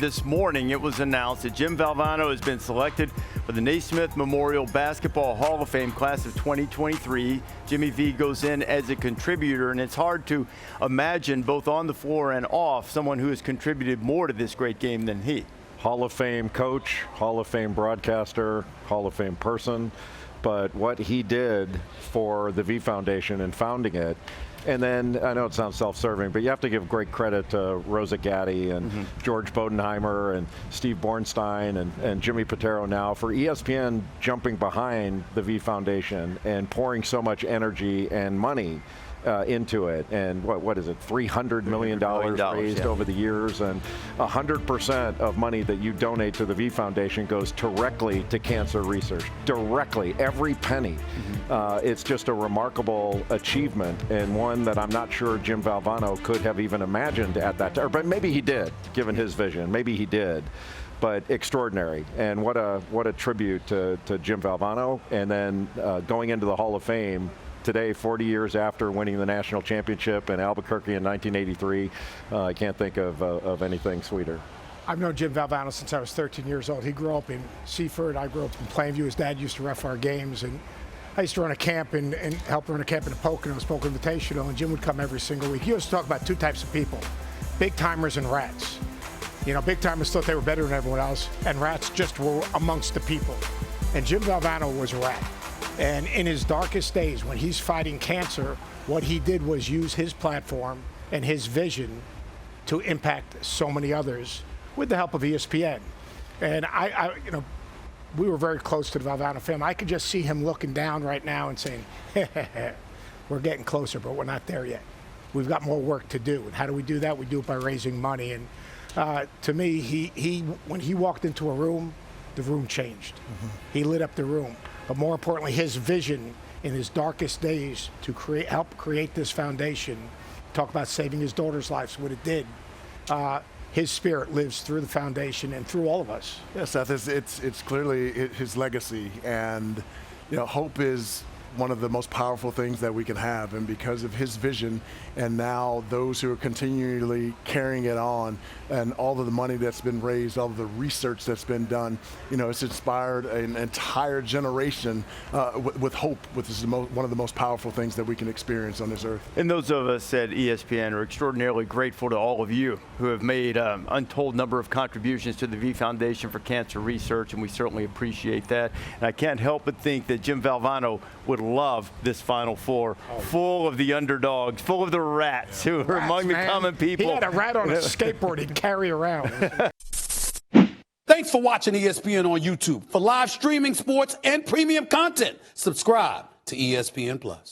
This morning, it was announced that Jim Valvano has been selected for the Naismith Memorial Basketball Hall of Fame class of 2023. Jimmy V goes in as a contributor, and it's hard to imagine, both on the floor and off, someone who has contributed more to this great game than he. Hall of Fame coach, Hall of Fame broadcaster, Hall of Fame person. But what he did for the V Foundation and founding it, and then I know it sounds self-serving, but you have to give great credit to Rosa Gatti and George Bodenheimer and Steve Bornstein and Jimmy Pitero now for ESPN jumping behind the V Foundation and pouring so much energy and money into it. And what is it, $300 million raised over the years, and 100% of money that you donate to the V Foundation goes directly to cancer research. Directly, every penny. It's just a remarkable achievement, and one that I'm not sure Jim Valvano could have even imagined at that time. But maybe he did, given his vision. Maybe he did. But extraordinary, and what a tribute to Jim Valvano. And then going into the Hall of Fame today, 40 years after winning the national championship in Albuquerque in 1983, I can't think of anything sweeter. I've known Jim Valvano since I was 13 years old. He grew up in Seaford. I grew up in Plainview. His dad used to ref our games, and I used to run a camp and help run a camp in the Poconos, Polk Invitational, and Jim would come every single week. He used to talk about two types of people, big timers and rats. You know, big timers thought they were better than everyone else, and rats just were amongst the people. And Jim Valvano was a rat. And in his darkest days, when he's fighting cancer, what he did was use his platform and his vision to impact so many others with the help of ESPN. And we were very close to the Valvano family. I could just see him looking down right now and saying, we're getting closer, but we're not there yet. We've got more work to do. And how do we do that? We do it by raising money. And to me, he when he walked into a room, the room changed. He lit up the room. But more importantly, his vision in his darkest days to help create this foundation, talk about saving his daughter's life, what it did. His spirit lives through the foundation and through all of us. Yeah, Seth, it's clearly his legacy, and hope is one of the most powerful things that we can have. And because of his vision, and now those who are continually carrying it on, and all of the money that's been raised, all of the research that's been done, it's inspired an entire generation with hope, which is one of the most powerful things that we can experience on this earth. And those of us at ESPN are extraordinarily grateful to all of you who have made an untold number of contributions to the V Foundation for Cancer Research, and we certainly appreciate that. And I can't help but think that Jim Valvano would love this Final Four, full of the underdogs, full of the rats who are among the common people. He had a rat on a skateboard he'd carry around. Thanks for watching ESPN on YouTube. For live streaming, sports, and premium content, subscribe to ESPN+.